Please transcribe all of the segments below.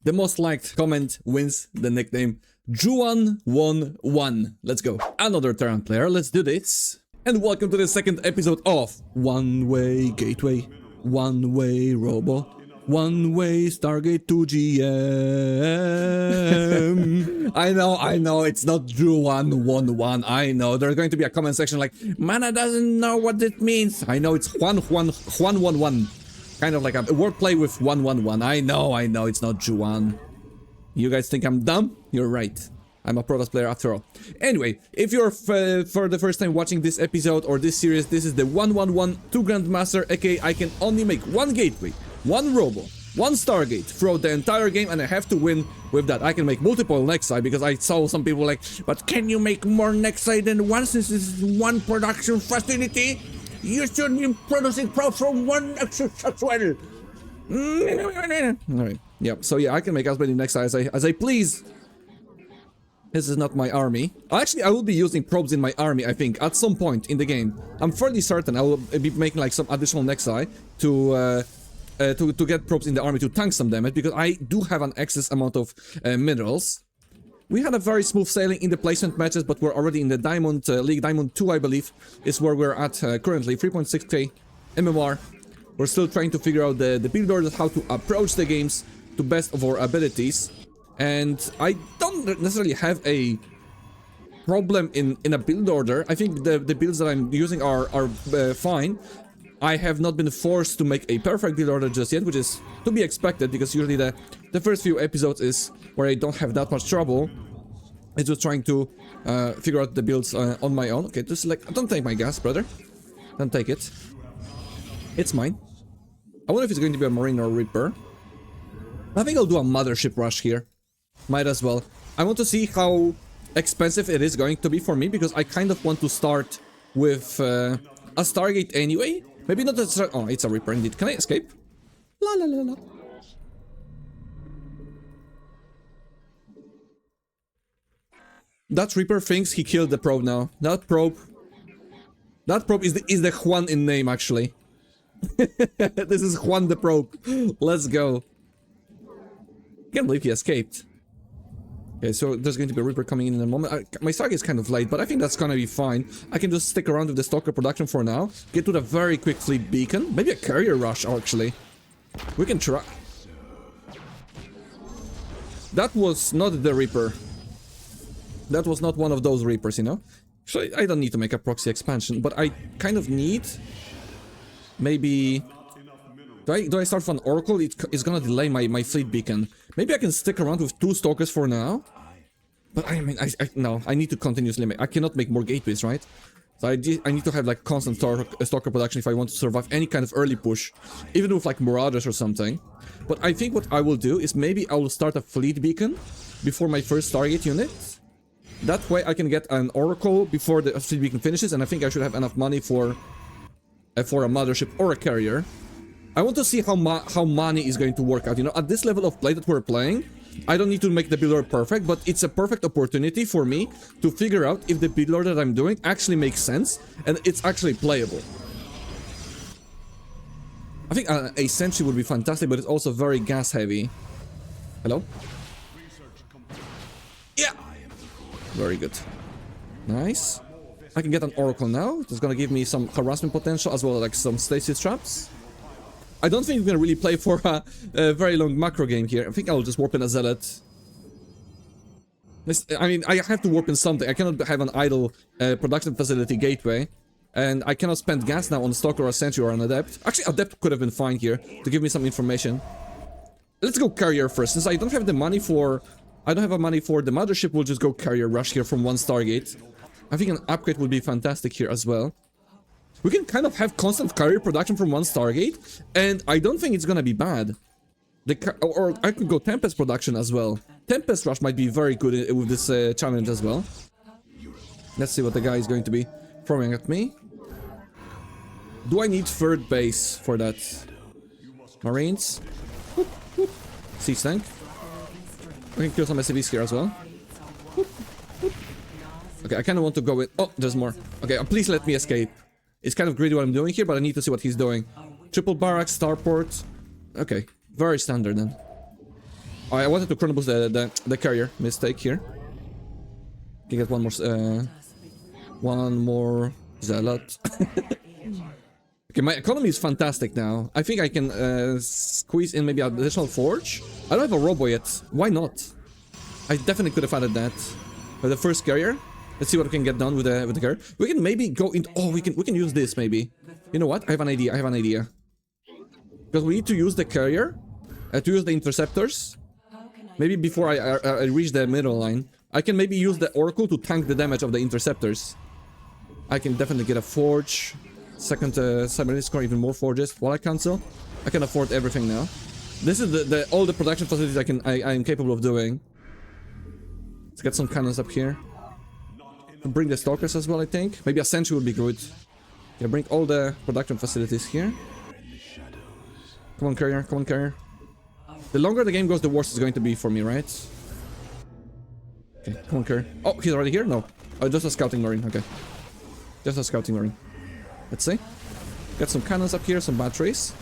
The most liked comment wins the nickname Juan11. Let's go. Another Terran player, let's do this. And welcome to the second episode of One-Way Gateway, One-Way Robo, One-Way Stargate to GM. I know, it's not Juan11. I know, there's going to be a comment section like, Mana doesn't know what it means. I know, it's Juan11. Kind of like a wordplay with 111. I know, it's not Juan. You guys think I'm dumb? You're right. I'm a Protoss player after all. Anyway, if you're for the first time watching this episode or this series, this is the 111 2 Grandmaster, aka I can only make one gateway, one robo, one Stargate throughout the entire game, and I have to win with that. I can make multiple Nexi because I saw some people like, but can you make more Nexi than one since this is one production facility? You should be producing probes from one Nexus as well. Alright, yep, so yeah, I can make as many Nexi as I please. This is not my army. Actually, I will be using probes in my army, I think, at some point in the game. I'm fairly certain I will be making like some additional Nexi to get probes in the army to tank some damage, because I do have an excess amount of minerals. We had a very smooth sailing in the placement matches, but we're already in the Diamond League. Diamond 2, I believe, is where we're at currently. 3.6k MMR. We're still trying to figure out the build order, how to approach the games to best of our abilities. And I don't necessarily have a problem in a build order. I think the builds that I'm using are fine. I have not been forced to make a perfect build order just yet, which is to be expected, because usually the first few episodes is where I don't have that much trouble. It's just trying to figure out the builds on my own. Okay, just like, don't take my gas, brother. Don't take it. It's mine. I wonder if it's going to be a Marine or a Reaper. I think I'll do a Mothership rush here. Might as well. I want to see how expensive it is going to be for me, because I kind of want to start with a Stargate anyway. Maybe not a Stargate. Oh, it's a Reaper indeed. Can I escape? La la la la. That Reaper thinks he killed the probe now. That probe is the Juan in name, actually. This is Juan the probe. Let's go. Can't believe he escaped. Okay, so there's going to be a Reaper coming in a moment. My Stargate is kind of late, but I think that's gonna be fine. I can just stick around with the Stalker production for now. Get to the very quick fleet beacon. Maybe a carrier rush, actually. We can try. That was not the Reaper. That was not one of those Reapers, you know? So I don't need to make a proxy expansion, but I kind of need... Maybe... Do I start with an Oracle? It's gonna delay my fleet beacon. Maybe I can stick around with 2 Stalkers for now. But I mean, no, I need to continuously make... I cannot make more gateways, right? So I need to have like constant Stalker production if I want to survive any kind of early push. Even with like Marauders or something. But I think what I will do is maybe I will start a fleet beacon before my first Stargate unit. That way I can get an Oracle before the fleet beacon finishes, and I think I should have enough money for a Mothership or a carrier. I want to see how money is going to work out. You know, at this level of play that we're playing, I don't need to make the build order perfect, but it's a perfect opportunity for me to figure out if the build order that I'm doing actually makes sense and it's actually playable. I think a Sentry would be fantastic, but it's also very gas heavy. Hello? Yeah! Very good. Nice. I can get an Oracle now. It's gonna give me some harassment potential as well as like some stasis traps. I don't think we're gonna really play for a very long macro game here. I think I'll just warp in a Zealot. I mean, I have to warp in something. I cannot have an idle production facility gateway. And I cannot spend gas now on a Stalker or a Sentry or an Adept. Actually, Adept could have been fine here to give me some information. Let's go Carrier first. Since I don't have the money for... I don't have money for the Mothership, we'll just go Carrier rush here from one Stargate. I think an upgrade would be fantastic here as well. We can kind of have constant carrier production from one Stargate, and I don't think it's gonna be bad. Or I could go Tempest production as well. Tempest Rush might be very good with this challenge as well. Let's see what the guy is going to be throwing at me. Do I need third base for that? Marines. Siege tank. We can kill some SCVs here as well. Okay, I kind of want to go with... Oh, there's more. Okay, please let me escape. It's kind of greedy what I'm doing here, but I need to see what he's doing. Triple barracks, starport. Okay, very standard then. Oh, I wanted to chrono boost the carrier. Mistake here. Can get one more zealot. Okay, my economy is fantastic now. I think I can squeeze in maybe an additional forge. I don't have a robo yet. Why not? I definitely could have added that. The first carrier. Let's see what we can get done with the carrier. We can maybe go into... Oh, we can use this maybe. You know what? I have an idea. Because we need to use the carrier to use the interceptors. Maybe before I reach the middle line. I can maybe use the Oracle to tank the damage of the interceptors. I can definitely get a forge. Second cybernetics core, even more forges. While I cancel, I can afford everything now. This is all the production facilities I am capable of doing. Let's get some cannons up here. Bring the stalkers as well, I think. Maybe a sentry would be good. Yeah, bring all the production facilities here. Come on, carrier. Come on, carrier. The longer the game goes, the worse it's going to be for me, right? Okay, come on, carrier. Oh, he's already here? No. Oh, just a scouting marine. Okay. Just a scouting marine. Let's see. Got some cannons up here, some batteries.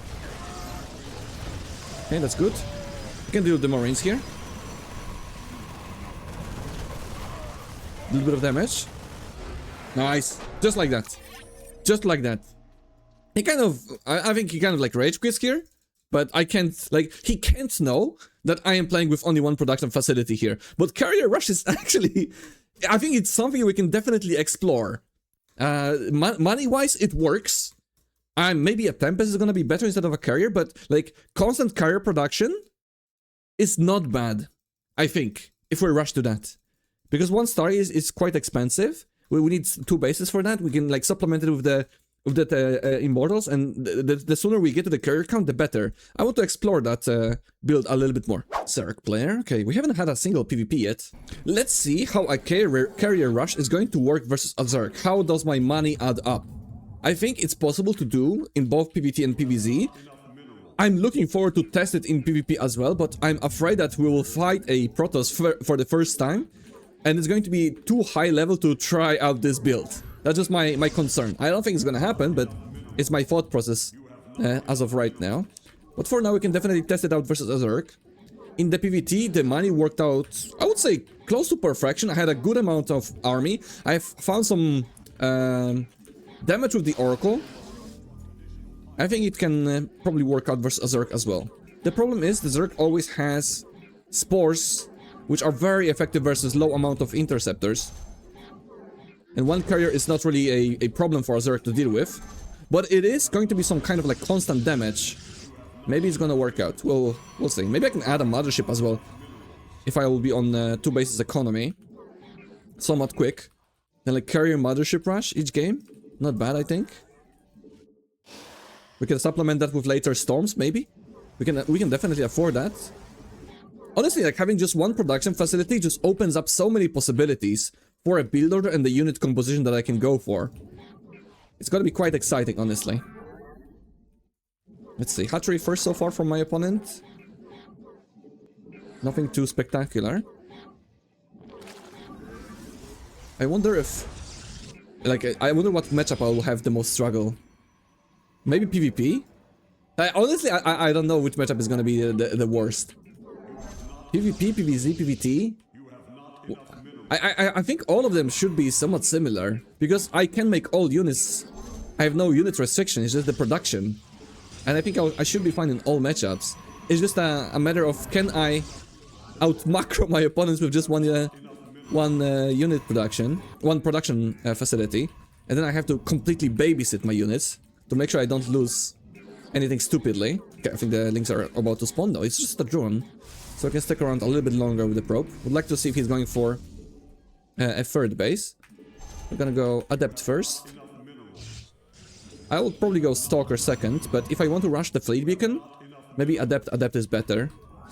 Okay, that's good. We can deal with the marines here. A little bit of damage. Nice. Just like that. Just like that. He kind of... I think he kind of like rage quits here. But I can't... Like, he can't know that I am playing with only one production facility here. But carrier rush is actually... I think it's something we can definitely explore. Money-wise, it works. Maybe a Tempest is gonna be better instead of a carrier. But, like, constant carrier production is not bad. I think. If we rush to that. Because one star is quite expensive. We need 2 bases for that. We can like supplement it with the immortals, and the sooner we get to the carrier count, the better. I want to explore that build a little bit more. Zerg player. Okay, we haven't had a single PvP yet. Let's see how a carrier rush is going to work versus a Zerg. How does my money add up? I think it's possible to do in both PvT and PvZ. I'm looking forward to test it in PvP as well, but I'm afraid that we will fight a Protoss for the first time. And it's going to be too high level to try out this build. That's just my concern. I don't think it's gonna happen, but it's my thought process as of right now. But for now, we can definitely test it out versus a Zerg. In the PvT, the money worked out, I would say, close to perfection. I had a good amount of army. I found some damage with the Oracle. I think it can probably work out versus a Zerg as well. The problem is, the Zerg always has spores, which are very effective versus low amount of interceptors. And one carrier is not really a problem for a Zerg to deal with. But it is going to be some kind of like constant damage. Maybe it's gonna work out. We'll see. Maybe I can add a mothership as well. If I will be on 2 bases economy. Somewhat quick. Then like carrier mothership rush each game. Not bad, I think. We can supplement that with later storms, maybe. We can definitely afford that. Honestly, like having just one production facility just opens up so many possibilities for a build order and the unit composition that I can go for. It's gonna be quite exciting, honestly. Let's see, hatchery first so far from my opponent. Nothing too spectacular. I wonder if... Like, I wonder what matchup I will have the most struggle. Maybe PvP? Honestly, I don't know which matchup is gonna be the worst. PvP, PvZ, PvT. I think all of them should be somewhat similar. Because I can make all units. I have no unit restriction, it's just the production. And I think I should be fine in all matchups. It's just a matter of can I out macro my opponents with just one unit production. One production facility. And then I have to completely babysit my units. To make sure I don't lose anything stupidly. Okay, I think the links are about to spawn though. It's just a drone. So I can stick around a little bit longer with the probe. Would like to see if he's going for a third base. We're gonna go Adept first. I will probably go Stalker second, but if I want to rush the Fleet Beacon, maybe Adept is better.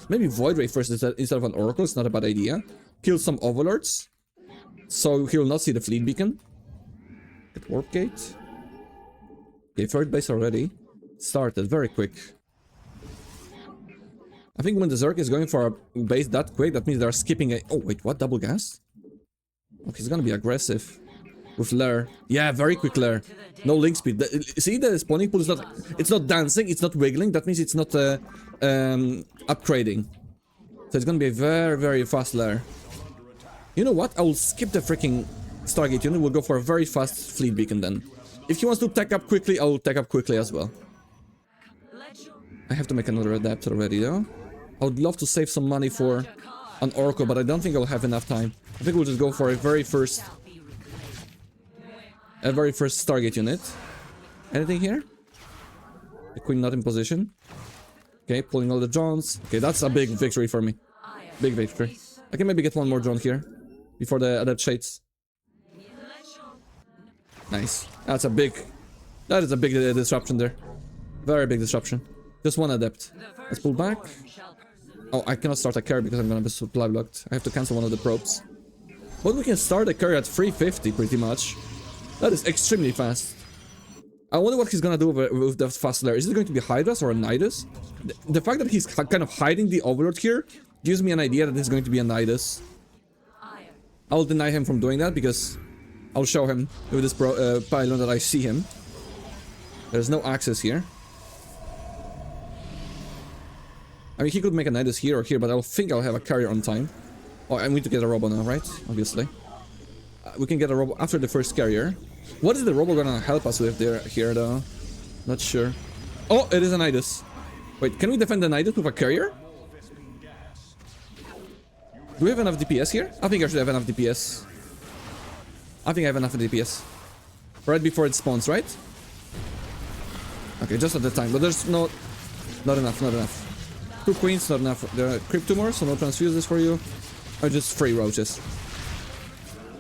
Maybe Void Ray first instead of an Oracle, it's not a bad idea. Kill some Overlords, so he will not see the Fleet Beacon. Get Warp Gate. Okay, third base already. Started, very quick. I think when the Zerg is going for a base that quick, that means they're skipping a... Oh, wait, what? Double gas? Okay, he's gonna be aggressive. With Lair. Yeah, very quick Lair. No link speed. See, the spawning pool is not... It's not dancing, it's not wiggling. That means it's not upgrading. So it's gonna be a very, very fast lair. You know what? I will skip the freaking Stargate unit. We'll go for a very fast fleet beacon then. If he wants to tech up quickly, I will tech up quickly as well. I have to make another adept already though. I would love to save some money for an Orko, but I don't think I'll have enough time. I think we'll just go for a very first Stargate unit. Anything here? The Queen not in position. Okay, pulling all the drones. Okay, that's a big victory for me. Big victory. I can maybe get one more drone here before the adept shades. Nice. That is a big disruption there. Very big disruption. Just one adept. Let's pull back. Oh, I cannot start a carry because I'm gonna be supply blocked. I have to cancel one of the probes. But we can start a carry at 350 pretty much. That is extremely fast. I wonder what he's gonna do with the fast lair. Is it going to be Hydras or a Nidus? The fact that he's kind of hiding the Overlord here gives me an idea that it's going to be a Nidus. I'll deny him from doing that because I'll show him with this pylon that I see him. There's no access here. I mean, he could make a Nidus here or here, but I think I'll have a carrier on time. Oh, I need to get a robo now, right? Obviously. We can get a robo after the first carrier. What is the robo gonna help us with here, though? Not sure. Oh, it is a Nidus. Wait, can we defend the Nidus with a carrier? Do we have enough DPS here? I think I should have enough DPS. I think I have enough DPS. Right before it spawns, right? Okay, just at the time. But there's not enough, not enough. 2 queens, not enough. There are creep tumors, so no transfuses for you. Or just 3 roaches.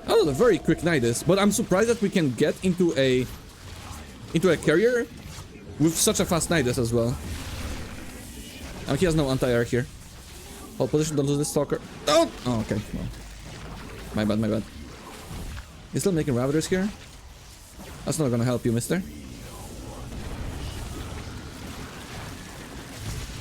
Oh, a very quick Nidus. But I'm surprised that we can get into a carrier with such a fast Nidus as well. He has no anti-air here. Hold position, don't lose this stalker. Oh! Oh, okay. Well, my bad, my bad. He's still making Ravagers here? That's not gonna help you, mister.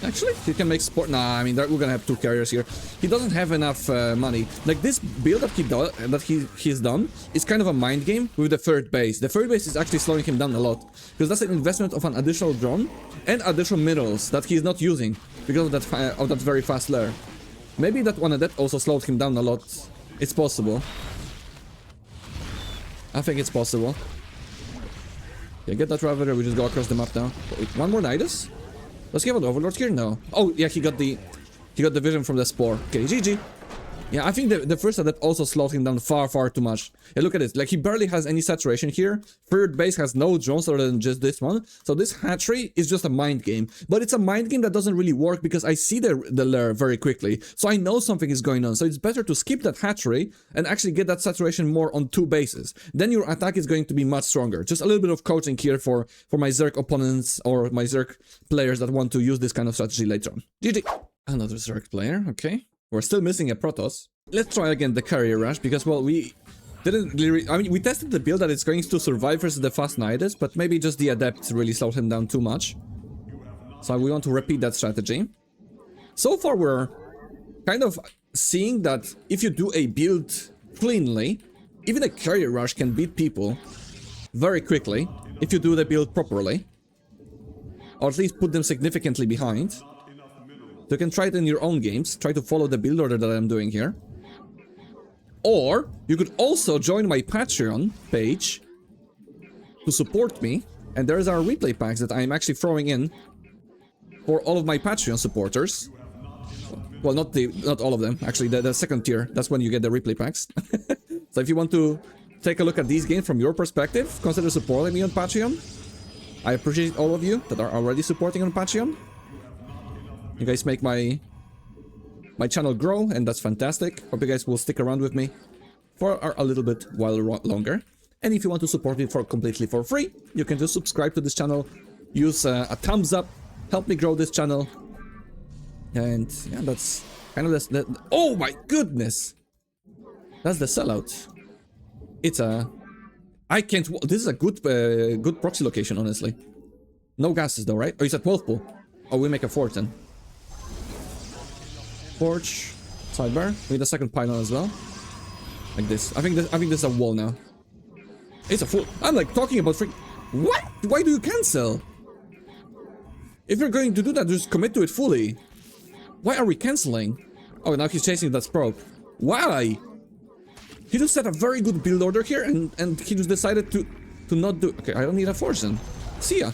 Actually, he can make sport. Nah, I mean, we're gonna have 2 carriers here. He doesn't have enough money. Like, this build that he's done is kind of a mind game with the third base. The third base is actually slowing him down a lot. Because that's an investment of an additional drone and additional minerals that he's not using because of that very fast lair. Maybe that one that also slowed him down a lot. It's possible. I think it's possible. Yeah, get that Ravager, we just go across the map now. Wait, one more Nidus? Does he have an Overlord here? No. Oh, yeah, he got the vision from the Spore. Okay, GG. Yeah, I think the first adept also slowed him down far, far too much. Yeah, look at this. Like, he barely has any saturation here. Third base has no drones other than just this one. So this hatchery is just a mind game. But it's a mind game that doesn't really work because I see the lair very quickly. So I know something is going on. So it's better to skip that hatchery and actually get that saturation more on 2 bases. Then your attack is going to be much stronger. Just a little bit of coaching here for my Zerg opponents or my Zerg players that want to use this kind of strategy later on. GG. Another Zerg player, okay. We're still missing a Protoss. Let's try again the carrier rush because, well, we didn't really... I mean, we tested the build that it's going to survive versus the fast Nidus, but maybe just the adept really slowed him down too much. So we want to repeat that strategy. So far, we're kind of seeing that if you do a build cleanly, even a carrier rush can beat people very quickly if you do the build properly. Or at least put them significantly behind. So you can try it in your own games, try to follow the build order that I'm doing here. Or, you could also join my Patreon page to support me. And there's our replay packs that I'm actually throwing in for all of my Patreon supporters. Well, not all of them, actually, the second tier, that's when you get the replay packs. So if you want to take a look at these games from your perspective, consider supporting me on Patreon. I appreciate all of you that are already supporting on Patreon. You guys make my channel grow, and that's fantastic. Hope you guys will stick around with me for a little bit while longer. And if you want to support me completely for free, you can just subscribe to this channel, use a thumbs up, help me grow this channel. And yeah, that's kind of the... Oh my goodness! That's the sellout. It's a... I can't... This is a good proxy location, honestly. No gases though, right? Oh, it's a 12 pool. Oh, we make a 4 then. Forge, sidebar. We need a second pylon as well. Like this. I think this is a wall now. It's a full... I'm like talking about freak... What? Why do you cancel? If you're going to do that, just commit to it fully. Why are we canceling? Oh, now he's chasing that probe. Why? He just set a very good build order here, and he just decided to not do... Okay, I don't need a force then. See ya.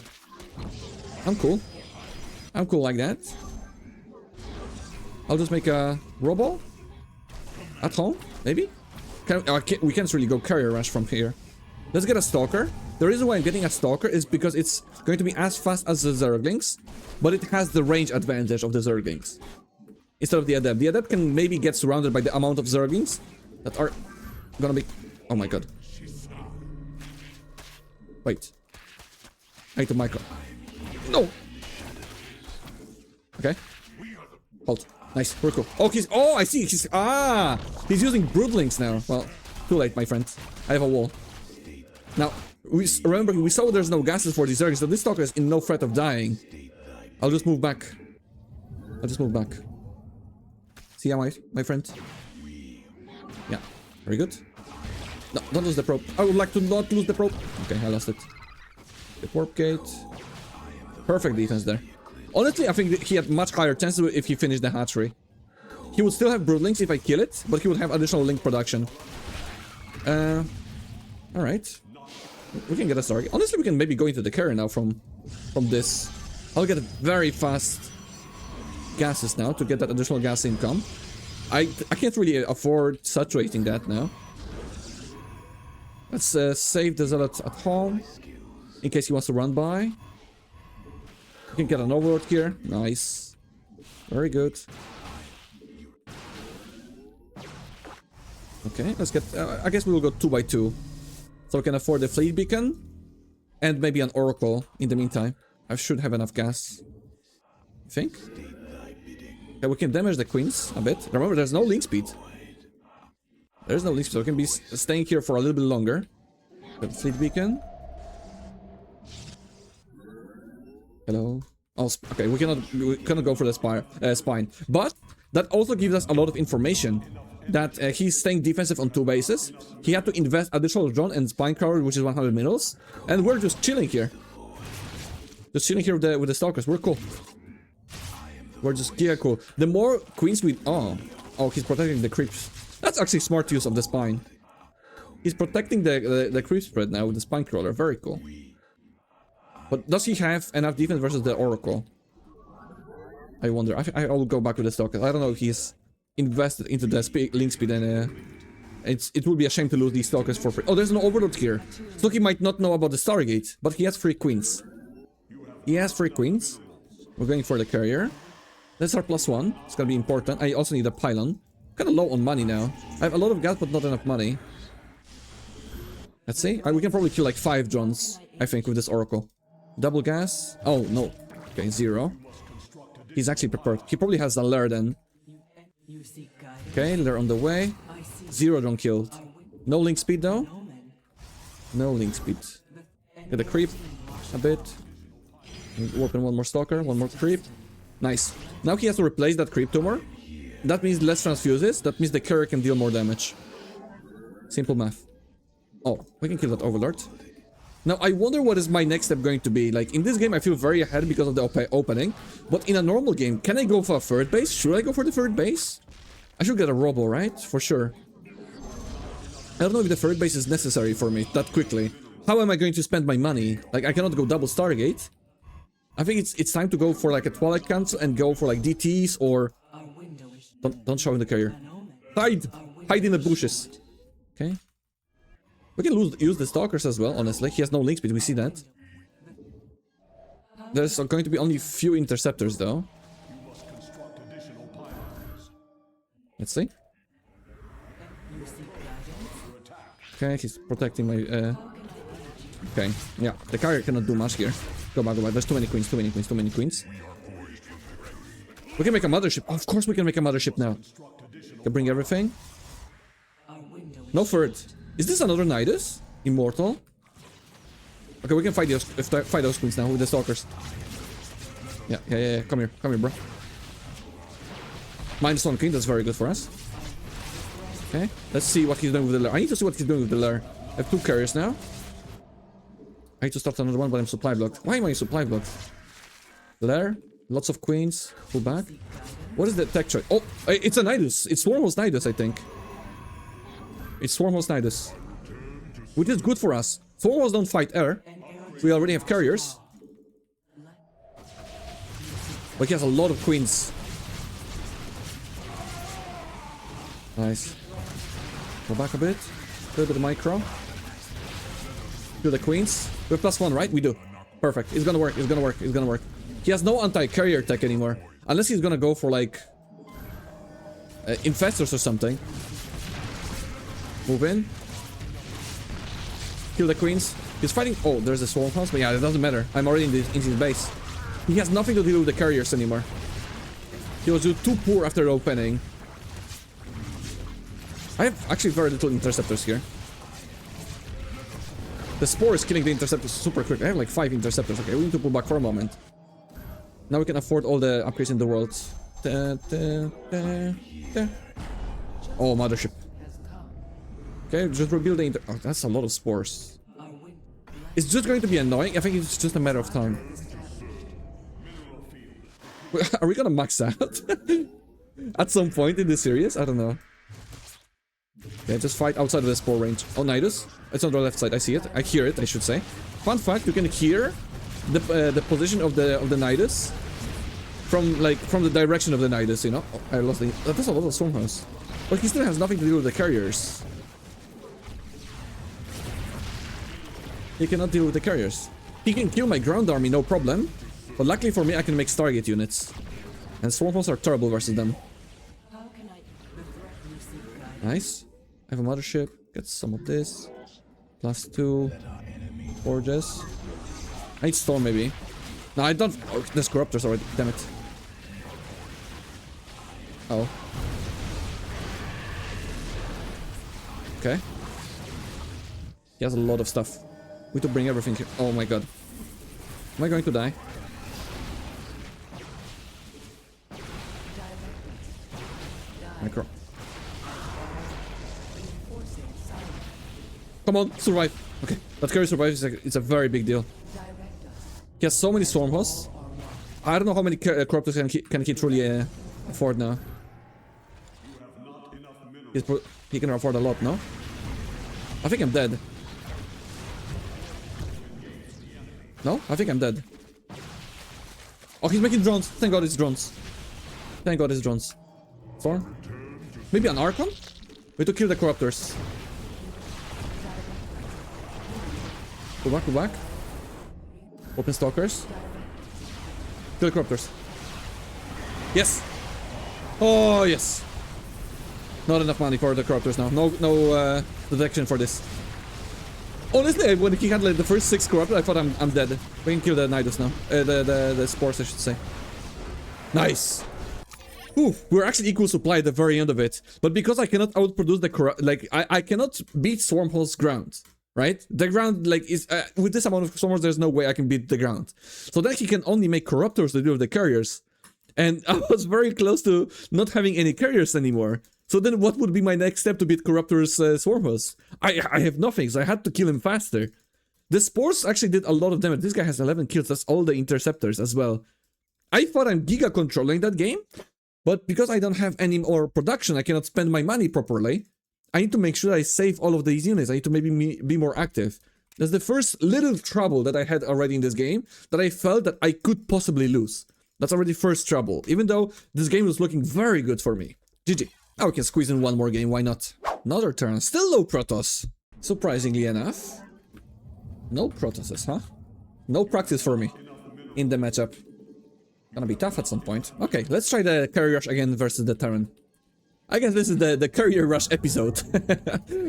I'm cool. I'm cool like that. I'll just make a robo. At home, maybe? We can't really go carrier rush from here. Let's get a stalker. The reason why I'm getting a stalker is because it's going to be as fast as the Zerglings, but it has the range advantage of the Zerglings. Instead of the Adept. The Adept can maybe get surrounded by the amount of Zerglings that are gonna be... Oh my god. Wait. I need to micro. No! Okay. Hold. Nice. We're cool. Oh, he's... Oh, I see. He's... Ah! He's using Broodlings now. Well, too late, my friend. I have a wall. Now, remember, we saw there's no gases for these Zergs, so this Stalker is in no threat of dying. I'll just move back. I'll just move back. See ya, my friend? Yeah. Very good. No, don't lose the probe. I would like to not lose the probe. Okay, I lost it. The warp gate. Perfect defense there. Honestly, I think he had much higher chances if he finished the hatchery. He would still have broodlings if I kill it, but he would have additional link production. Alright. We can get a Stargate. Honestly, we can maybe go into the carrier now from this. I'll get very fast gases now to get that additional gas income. I can't really afford saturating that now. Let's save the Zealot at home in case he wants to run by. We can get an overlord here. Nice. Very good. Okay, let's get... I guess we will go 2 by 2. So we can afford the fleet beacon. And maybe an oracle in the meantime. I should have enough gas. I think. Okay, we can damage the queens a bit. Remember, there's no link speed. There's no link speed, so we can be staying here for a little bit longer. The fleet beacon. Hello. Oh, okay, we cannot go for the spine. But that also gives us a lot of information. That he's staying defensive on 2 bases. He had to invest additional drone and spine crawler, which is 100 minerals. And we're just chilling here. Just chilling here with the stalkers. We're cool. We're just cool. The more queens we... Oh, he's protecting the creeps. That's actually smart use of the spine. He's protecting the creep spread now with the spine crawler. Very cool. But does he have enough defense versus the oracle? I wonder. I will go back to the stalkers. I don't know if he's invested into the link speed, and it would be a shame to lose these stalkers for free. Oh, there's an overlord here. So he might not know about the Stargate, but he has 3 queens. He has 3 queens. We're going for the carrier. That's our +1. It's gonna be important. I also need a pylon. Kinda low on money now. I have a lot of gas, but not enough money. Let's see. We can probably kill like 5 drones, I think, with this oracle. Double gas. Oh, no. Okay, 0. He's actually prepared. He probably has a lair then. Okay, they're on the way. 0 drone killed. No link speed though. No link speed. Get the creep a bit. Open one more stalker, one more creep. Nice. Now he has to replace that creep tumor. That means less transfuses. That means the carrier can deal more damage. Simple math. Oh, we can kill that overlord. Now, I wonder what is my next step going to be. Like, in this game, I feel very ahead because of the opening. But in a normal game, can I go for a third base? Should I go for the third base? I should get a robo, right? For sure. I don't know if the third base is necessary for me that quickly. How am I going to spend my money? Like, I cannot go double Stargate. I think it's time to go for like a Twilight Council and go for like DTs or... Don't show in the carrier. Hide! Hide in the bushes. Okay. We can use the stalkers as well, honestly. He has no link speed, we see that. There's going to be only few interceptors though. Let's see. Okay, he's protecting my... Okay, yeah, the carrier cannot do much here. Go back, go back. There's too many queens, too many queens, too many queens. We can make a mothership. Of course we can make a mothership now. Can bring everything. No third. Is this another Nidus? Immortal? Okay, we can fight those queens now with the stalkers. Yeah. Come here, bro. -1 queen, that's very good for us. Okay, let's see what he's doing with the lair. I need to see what he's doing with the lair. I have 2 carriers now. I need to start another one, but I'm supply blocked. Why am I supply blocked? Lair, lots of queens. Pull back. What is the tech choice? Oh, it's a Nidus. It's Swarmhost Nidus, I think. It's Swarmhost Nidus. Which is good for us. Swarmhosts don't fight air. We already have carriers. But he has a lot of queens. Nice. Go back a bit. A little bit of micro. Do the queens. We have +1, right? We do. Perfect. It's gonna work. It's gonna work. It's gonna work. He has no anti-carrier tech anymore. Unless he's gonna go for like... infestors or something. Move in. Kill the queens. He's fighting... Oh, there's a swarm house. But yeah, it doesn't matter. I'm already in his base. He has nothing to deal with the carriers anymore. He was too poor after the opening. I have actually very little interceptors here. The spore is killing the interceptors super quick. I have like 5 interceptors. Okay, we need to pull back for a moment. Now we can afford all the upgrades in the world. Oh, mothership. Okay, just rebuild the oh, that's a lot of spores. It's just going to be annoying. I think it's just a matter of time. Are we gonna max out? At some point in this series? I don't know. Yeah, just fight outside of the spore range. Oh, Nidus. It's on the left side. I see it. I hear it, I should say. Fun fact, you can hear the position of the Nidus from the direction of the Nidus, you know? Oh, I lost the... That's a lot of Stormhouse. But he still has nothing to do with the carriers. He cannot deal with the carriers. He can kill my ground army, no problem. But luckily for me, I can make Stargate units. And Swarmhosts are terrible versus them. Nice. I have a mothership. Get some of this. +2. Gorgeous. I need Storm maybe. No, I don't. Oh, there's Corruptors already. Damn it. Oh. Okay. He has a lot of stuff. We need to bring everything here. Oh my god. Am I going to die? Micro. Come on, survive. Okay, that carry survives. It's a very big deal. He has so many Stormhosts. I don't know how many Corruptors can he truly afford now. He can afford a lot, no? I think I'm dead. No? I think I'm dead. Oh, he's making drones. Thank god it's drones. Thank god it's drones. Storm? Maybe an Archon? We need to kill the Corruptors. Go back, go back. Open Stalkers. Kill the Corruptors. Yes! Oh, yes! Not enough money for the Corruptors now. No detection for this. Honestly, when he had like the first 6 Corruptors, I thought I'm dead. We can kill the Nidus now. The spores, I should say. Nice! Ooh, we're actually equal supply at the very end of it. But because I cannot outproduce the I cannot beat Swarmhold's ground. Right? The ground, like, is... with this amount of Stormers, there's no way I can beat the ground. So then he can only make Corruptors to deal with the carriers. And I was very close to not having any carriers anymore. So then what would be my next step to beat Corruptor's Swarmhost? I have nothing, so I had to kill him faster. The Spores actually did a lot of damage. This guy has 11 kills, that's all the Interceptors as well. I thought I'm Giga controlling that game. But because I don't have any more production, I cannot spend my money properly. I need to make sure I save all of these units. I need to maybe be more active. That's the first little trouble that I had already in this game, that I felt that I could possibly lose. That's already first trouble, even though this game was looking very good for me. GG. Now we can squeeze in one more game, why not? Another turn, still no Protoss. Surprisingly enough. No Protosses, huh? No practice for me in the matchup. Gonna be tough at some point. Okay, let's try the Carrier Rush again versus the Terran. I guess this is the Carrier Rush episode,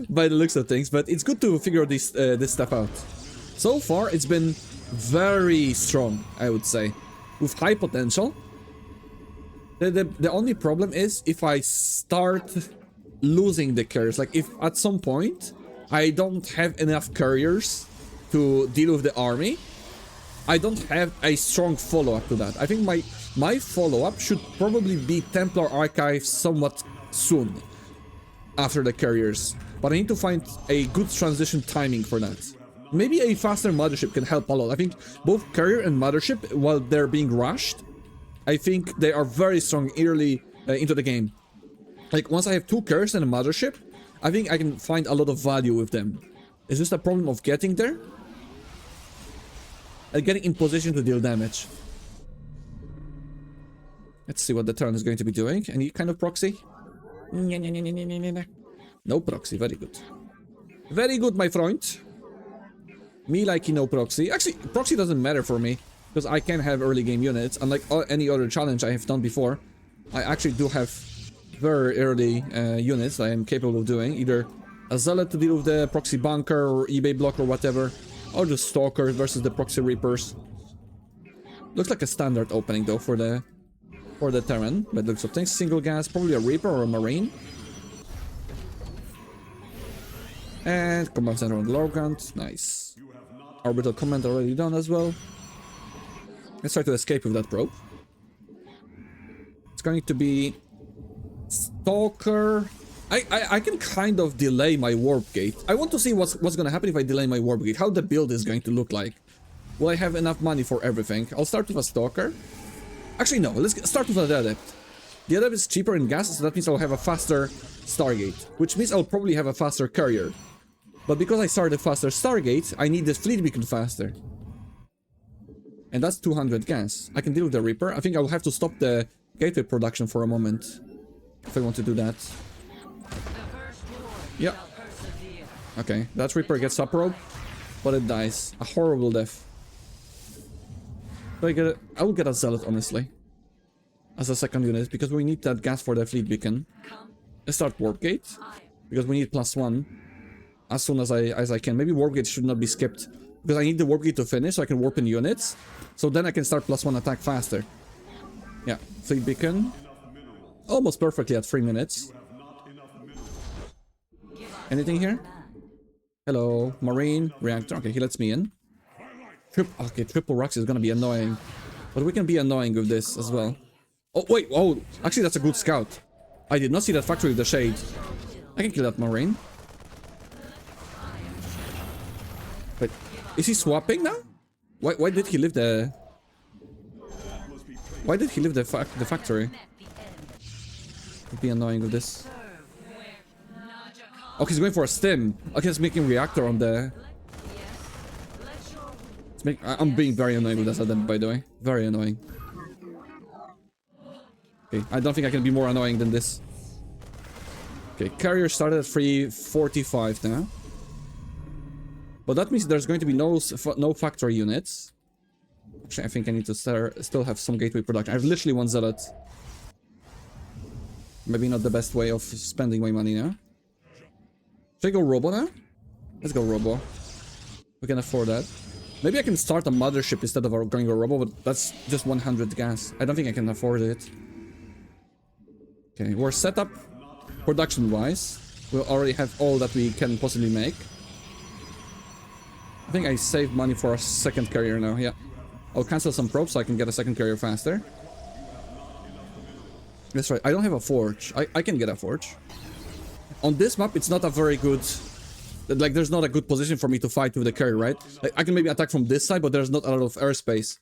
by the looks of things, but it's good to figure this stuff out. So far, it's been very strong, I would say, with high potential. The only problem is if I start losing the carriers, like if at some point I don't have enough carriers to deal with the army, I don't have a strong follow-up to that. I think my follow-up should probably be Templar Archive somewhat soon after the carriers, but I need to find a good transition timing for that. Maybe a faster mothership can help a lot. I think both carrier and mothership, while they're being rushed, I think they are very strong early into the game. Like, once I have 2 carriers and a mothership, I think I can find a lot of value with them. It's just a problem of getting there and getting in position to deal damage. Let's see what the Terran is going to be doing. Any kind of proxy? No proxy, very good. Very good, my friend. Me likey no proxy. Actually, proxy doesn't matter for me, because I can have early game units. Unlike any other challenge I have done before, I actually do have very early units I am capable of doing. Either a Zealot to deal with the proxy bunker or eBay block or whatever, or just Stalkers versus the proxy Reapers. Looks like a standard opening though for the Terran, but looks of things. Single gas, probably a Reaper or a Marine. And command center on Lorgant, nice. Orbital command already done as well. Let's try to escape with that probe. It's going to be Stalker. I can kind of delay my warp gate. I want to see what's going to happen if I delay my warp gate. How the build is going to look like. Will I have enough money for everything? I'll start with a Stalker. Actually, no. Let's start with an Adept. The Adept is cheaper in gas, so that means I'll have a faster Stargate. Which means I'll probably have a faster carrier. But because I started a faster Stargate, I need the fleet beacon faster. And that's 200 gas. I can deal with the Reaper. I think I'll have to stop the gateway production for a moment. If I want to do that. Yeah. Okay, that Reaper gets up probe, but it dies. A horrible death. So I will get a Zealot, honestly. As a second unit, because we need that gas for the fleet beacon. Let's start Warp Gate, because we need +1 as soon as I can. Maybe Warp Gate should not be skipped, because I need the Warp Gate to finish so I can warp in units. So then I can start +1 attack faster. Yeah, fleet beacon. Almost perfectly at 3 minutes. Anything here? Hello, Marine, Reactor. Okay, he lets me in. Okay, triple rocks is gonna be annoying. But we can be annoying with this as well. Oh, wait, oh, actually that's a good scout. I did not see that factory with the shade. I can kill that Marine. Wait, is he swapping now? Why did he leave the... Why did he leave the factory? It'd be annoying with this. Okay, he's going for a stim. Okay, it's making reactor on the... I'm being very annoying with this, by the way. Very annoying. Okay, I don't think I can be more annoying than this. Okay, carrier started at 345 now. But that means there's going to be no factory units. Actually, I think I need to still have some gateway production. I have literally 1 Zealot. Maybe not the best way of spending my money now. Should I go Robo now? Let's go Robo. We can afford that. Maybe I can start a mothership instead of going a Robo, but that's just 100 gas. I don't think I can afford it. Okay, we're set up production-wise. We'll already have all that we can possibly make. I think I saved money for a second carrier now, yeah. I'll cancel some probes so I can get a second carrier faster. That's right, I don't have a forge. I can get a forge. On this map, it's not a very good... Like, there's not a good position for me to fight with the carrier, right? Like, I can maybe attack from this side, but there's not a lot of airspace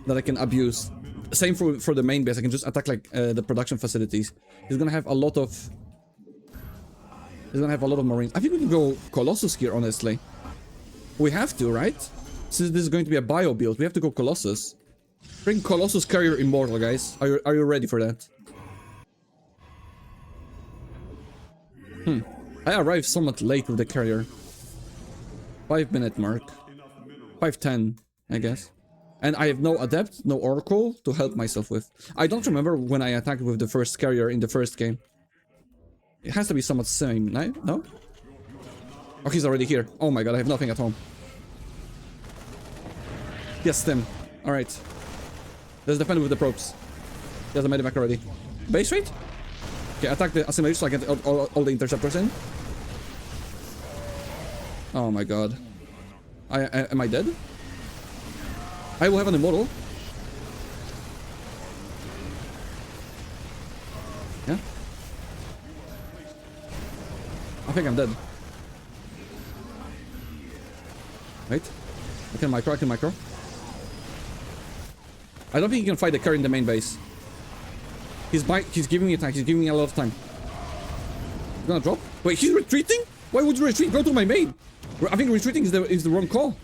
that I can abuse. Same for the main base. I can just attack, like, the production facilities. He's gonna have a lot of... He's gonna have a lot of Marines. I think we can go Colossus here, honestly. We have to, right? Since this is going to be a bio build, we have to go Colossus. Bring Colossus Carrier Immortal, guys. Are you ready for that? I arrived somewhat late with the carrier. 5-minute mark. 5:10, I guess. And I have no Adept, no Oracle to help myself with. I don't remember when I attacked with the first carrier in the first game. It has to be somewhat same, right? No? Oh, he's already here. Oh my god, I have nothing at home. Yes, Tim. Alright. Let's defend with the probes. He has a medivac already. Base rate? Okay, attack the assimilator so I get all the interceptors in. Oh my god. Am I dead? I will have an immortal. Yeah? I think I'm dead. Wait. I can micro. I don't think you can fight the carrier in the main base. He's giving me attack. He's giving me a lot of time. He's gonna drop. Wait, he's retreating? Why would you retreat? Go to my main. I think retreating is the wrong call.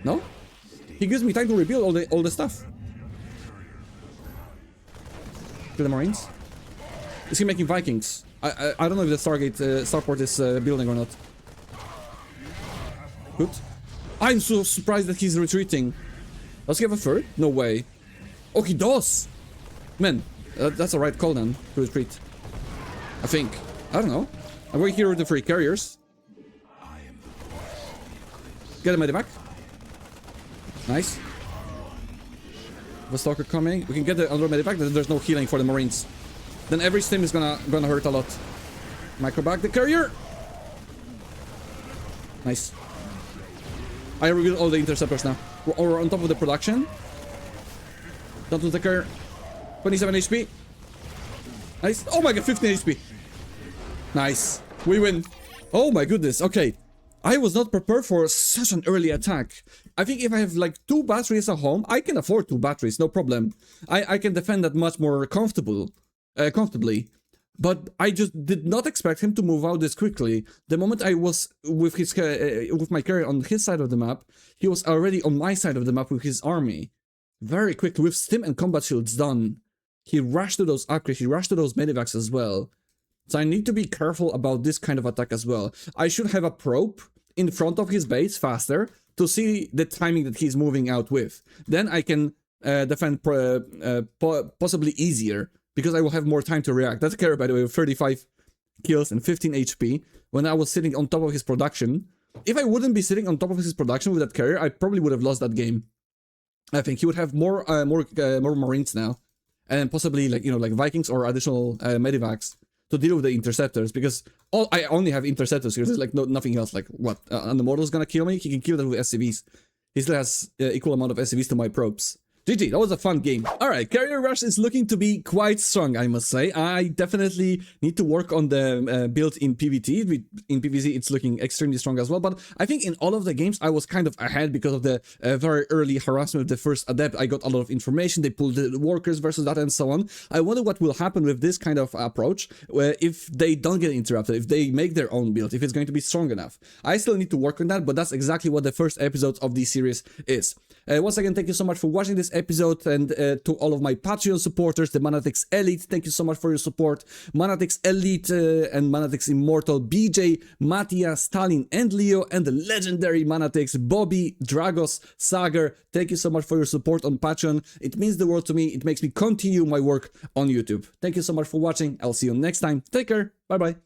No? He gives me time to rebuild all the stuff. To the Marines. Is he making Vikings? I don't know if the Starport is building or not. Good. I'm so surprised that he's retreating. Does he have a third? No way. Oh, he does! Man, that's a right call then, to retreat. I think. I don't know. I'm going here with the 3 carriers. Get a medevac. Nice. The Stalker coming. We can get the other medevac, then there's no healing for the Marines. Then every stim is gonna hurt a lot. Micro back the carrier! Nice. I revealed all the interceptors now. We're on top of the production. Don't lose the carrier. 27 HP. Nice. Oh my god, 15 HP. Nice. We win. Oh my goodness. Okay. I was not prepared for such an early attack. I think if I have like 2 batteries at home, I can afford 2 batteries, no problem. I can defend that much more comfortably. But I just did not expect him to move out this quickly. The moment I was with my carrier on his side of the map, he was already on my side of the map with his army. Very quickly, with stim and combat shields done. He rushed to those upgrades, he rushed to those medevacs as well. So I need to be careful about this kind of attack as well. I should have a probe in front of his base faster to see the timing that he's moving out with. Then I can defend possibly easier, because I will have more time to react. That carrier, by the way, with 35 kills and 15 HP, when I was sitting on top of his production. If I wouldn't be sitting on top of his production with that carrier, I probably would have lost that game. I think he would have more Marines now, and possibly like Vikings or additional medevacs to deal with the interceptors, because I only have interceptors here. There's like nothing else. Like what? And the mortal's gonna kill me? He can kill that with SCVs. He still has equal amount of SCVs to my probes. GG, that was a fun game. Alright, Carrier Rush is looking to be quite strong, I must say. I definitely need to work on the build in PvT. In PvZ, it's looking extremely strong as well, but I think in all of the games, I was kind of ahead because of the very early harassment of the first adept. I got a lot of information, they pulled the workers versus that and so on. I wonder what will happen with this kind of approach, where if they don't get interrupted, if they make their own build, if it's going to be strong enough. I still need to work on that, but that's exactly what the first episode of this series is. Once again, thank you so much for watching this episode, and to all of my Patreon supporters, the Manatix Elite, thank you so much for your support. Manatix Elite and Manatix Immortal, BJ, Mattia, Stalin, and Leo, and the legendary Manatix, Bobby, Dragos, Sagar, thank you so much for your support on Patreon. It means the world to me. It makes me continue my work on YouTube. Thank you so much for watching. I'll see you next time. Take care. Bye-bye.